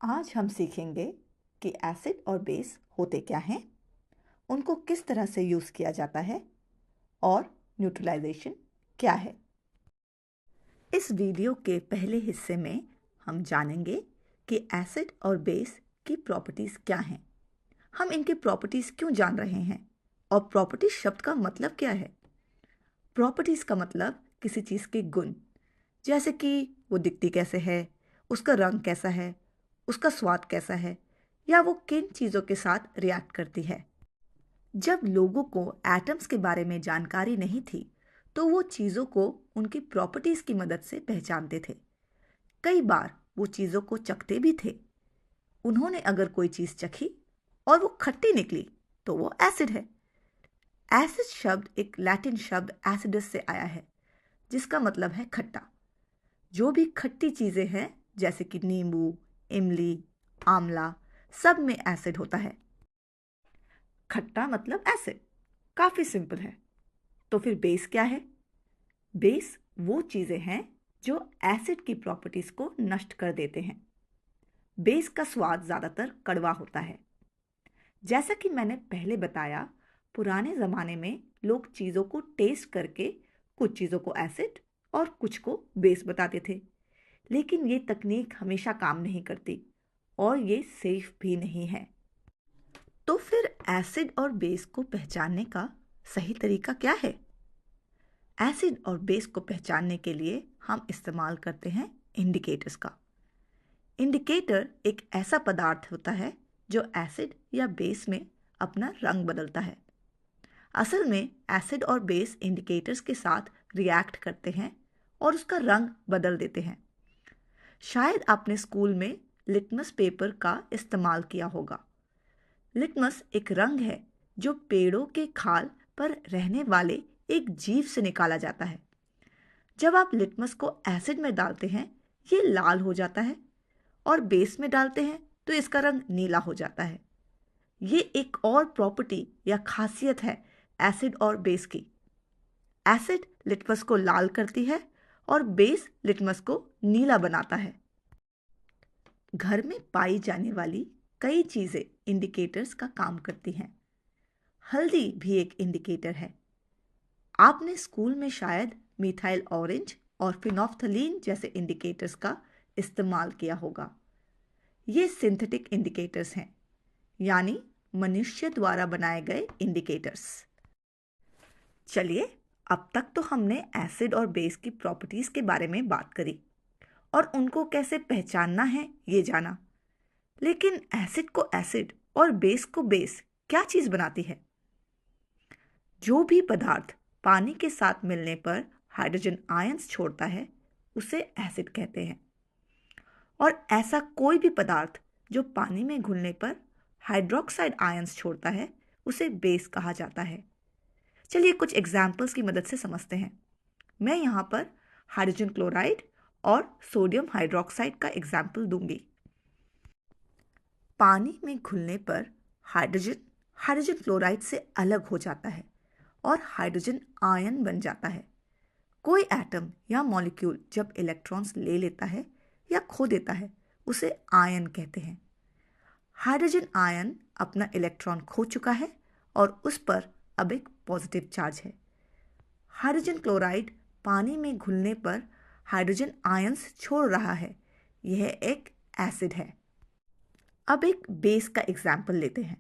आज हम सीखेंगे कि एसिड और बेस होते क्या हैं, उनको किस तरह से यूज़ किया जाता है और न्यूट्रलाइजेशन क्या है। इस वीडियो के पहले हिस्से में हम जानेंगे कि एसिड और बेस की प्रॉपर्टीज़ क्या हैं, हम इनकी प्रॉपर्टीज़ क्यों जान रहे हैं और प्रॉपर्टीज शब्द का मतलब क्या है। प्रॉपर्टीज़ का मतलब किसी चीज़ के गुण, जैसे कि वो दिखती कैसे है, उसका रंग कैसा है, उसका स्वाद कैसा है, या वो किन चीज़ों के साथ रिएक्ट करती है। जब लोगों को एटम्स के बारे में जानकारी नहीं थी तो वो चीज़ों को उनकी प्रॉपर्टीज़ की मदद से पहचानते थे। कई बार वो चीज़ों को चखते भी थे। उन्होंने अगर कोई चीज़ चखी और वो खट्टी निकली तो वो एसिड है। एसिड शब्द एक लैटिन शब्द एसिडस से आया है, जिसका मतलब है खट्टा। जो भी खट्टी चीज़ें हैं जैसे कि नींबू, इमली, आंवला, सब में एसिड होता है। खट्टा मतलब एसिड, काफ़ी सिंपल है। तो फिर बेस क्या है? बेस वो चीज़ें हैं जो एसिड की प्रॉपर्टीज़ को नष्ट कर देते हैं। बेस का स्वाद ज़्यादातर कड़वा होता है। जैसा कि मैंने पहले बताया, पुराने ज़माने में लोग चीज़ों को टेस्ट करके कुछ चीज़ों को एसिड और कुछ को बेस बताते थे। लेकिन ये तकनीक हमेशा काम नहीं करती और ये सेफ भी नहीं है। तो फिर एसिड और बेस को पहचानने का सही तरीका क्या है? एसिड और बेस को पहचानने के लिए हम इस्तेमाल करते हैं इंडिकेटर्स का। इंडिकेटर एक ऐसा पदार्थ होता है जो एसिड या बेस में अपना रंग बदलता है। असल में एसिड और बेस इंडिकेटर्स के साथ रिएक्ट करते हैं और उसका रंग बदल देते हैं। शायद आपने स्कूल में लिटमस पेपर का इस्तेमाल किया होगा। लिटमस एक रंग है जो पेड़ों के खाल पर रहने वाले एक जीव से निकाला जाता है। जब आप लिटमस को एसिड में डालते हैं ये लाल हो जाता है और बेस में डालते हैं तो इसका रंग नीला हो जाता है। ये एक और प्रॉपर्टी या खासियत है एसिड और बेस की। एसिड लिटमस को लाल करती है और बेस लिटमस को नीला बनाता है। घर में पाई जाने वाली कई चीज़ें इंडिकेटर्स का काम करती हैं। हल्दी भी एक इंडिकेटर है। आपने स्कूल में शायद मिथाइल ऑरेंज और फिनोफ्थलीन जैसे इंडिकेटर्स का इस्तेमाल किया होगा। ये सिंथेटिक इंडिकेटर्स हैं, यानी मनुष्य द्वारा बनाए गए इंडिकेटर्स। चलिए, अब तक तो हमने एसिड और बेस की प्रॉपर्टीज़ के बारे में बात करी और उनको कैसे पहचानना है ये जाना। लेकिन एसिड को एसिड और बेस को बेस क्या चीज़ बनाती है? जो भी पदार्थ पानी के साथ मिलने पर हाइड्रोजन आयंस छोड़ता है उसे एसिड कहते हैं। और ऐसा कोई भी पदार्थ जो पानी में घुलने पर हाइड्रोक्साइड आयंस छोड़ता है उसे बेस कहा जाता है। चलिए कुछ एग्जाम्पल्स की मदद से समझते हैं। मैं यहाँ पर हाइड्रोजन क्लोराइड और सोडियम हाइड्रोक्साइड का एग्जाम्पल दूंगी। पानी में घुलने पर हाइड्रोजन हाइड्रोजन क्लोराइड से अलग हो जाता है और हाइड्रोजन आयन बन जाता है। कोई एटम या मॉलिक्यूल जब इलेक्ट्रॉन्स ले लेता है या खो देता है उसे आयन कहते हैं। हाइड्रोजन आयन अपना इलेक्ट्रॉन खो चुका है और उस पर अब एक पॉजिटिव चार्ज है। हाइड्रोजन क्लोराइड पानी में घुलने पर हाइड्रोजन आयंस छोड़ रहा है। यह एक एसिड है। अब एक बेस का एग्जाम्पल लेते हैं।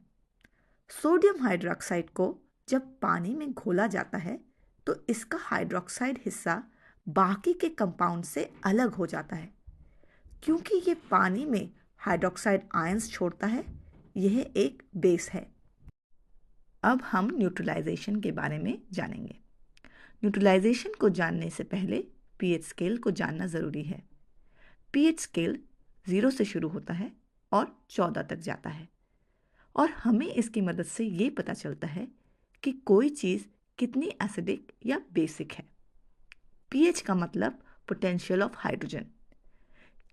सोडियम हाइड्रोक्साइड को जब पानी में घोला जाता है तो इसका हाइड्रोक्साइड हिस्सा बाकी के कंपाउंड से अलग हो जाता है। क्योंकि ये पानी में हाइड्रोक्साइड आयंस छोड़ता है, यह एक बेस है। अब हम न्यूट्रलाइजेशन के बारे में जानेंगे। न्यूट्रलाइजेशन को जानने से पहले पीएच स्केल को जानना ज़रूरी है। पीएच स्केल 0 से शुरू होता है और 14 तक जाता है और हमें इसकी मदद से ये पता चलता है कि कोई चीज़ कितनी एसिडिक या बेसिक है। पीएच का मतलब पोटेंशियल ऑफ हाइड्रोजन।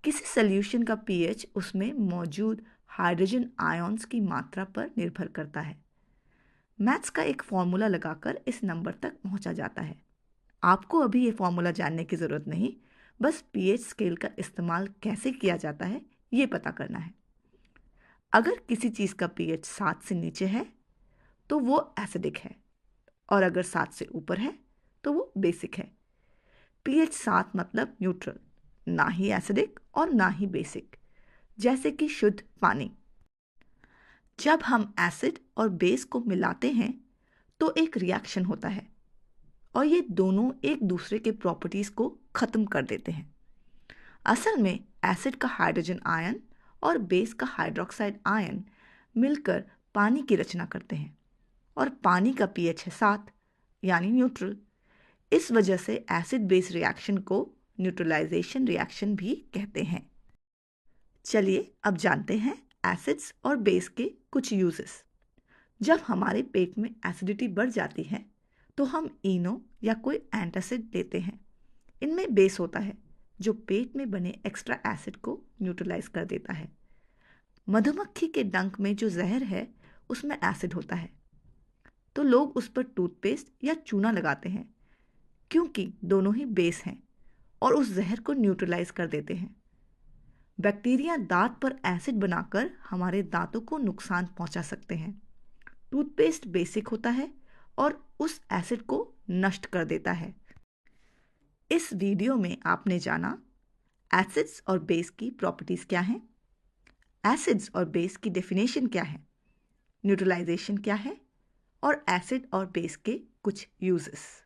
किसी सॉल्यूशन का पीएच उसमें मौजूद हाइड्रोजन आयंस की मात्रा पर निर्भर करता है। मैथ्स का एक फॉर्मूला लगाकर इस नंबर तक पहुंचा जाता है। आपको अभी ये फॉर्मूला जानने की ज़रूरत नहीं, बस पीएच स्केल का इस्तेमाल कैसे किया जाता है ये पता करना है। अगर किसी चीज़ का pH 7 से नीचे है तो वो एसिडिक है, और अगर 7 से ऊपर है तो वो बेसिक है। pH 7 मतलब न्यूट्रल, ना ही एसिडिक और ना ही बेसिक, जैसे कि शुद्ध पानी। जब हम एसिड और बेस को मिलाते हैं तो एक रिएक्शन होता है, और ये दोनों एक दूसरे के प्रॉपर्टीज को खत्म कर देते हैं। असल में एसिड का हाइड्रोजन आयन और बेस का हाइड्रोक्साइड आयन मिलकर पानी की रचना करते हैं, और पानी का pH है 7, यानी न्यूट्रल। इस वजह से एसिड बेस रिएक्शन को न्यूट्रलाइजेशन रिएक्शन भी कहते हैं। चलिए अब जानते हैं एसिड्स और बेस के कुछ यूजेस। जब हमारे पेट में एसिडिटी बढ़ जाती है तो हम इनो या कोई एंटासिड लेते हैं। इनमें बेस होता है जो पेट में बने एक्स्ट्रा एसिड को न्यूट्रलाइज कर देता है। मधुमक्खी के डंक में जो जहर है उसमें एसिड होता है, तो लोग उस पर टूथपेस्ट या चूना लगाते हैं, क्योंकि दोनों ही बेस हैं और उस जहर को न्यूट्रलाइज कर देते हैं। बैक्टीरिया दांत पर एसिड बनाकर हमारे दांतों को नुकसान पहुंचा सकते हैं। टूथपेस्ट बेसिक होता है और उस एसिड को नष्ट कर देता है। इस वीडियो में आपने जाना एसिड्स और बेस की प्रॉपर्टीज क्या हैं, एसिड्स और बेस की डेफिनेशन क्या है, न्यूट्रलाइजेशन क्या है, और एसिड और बेस के कुछ यूजेस।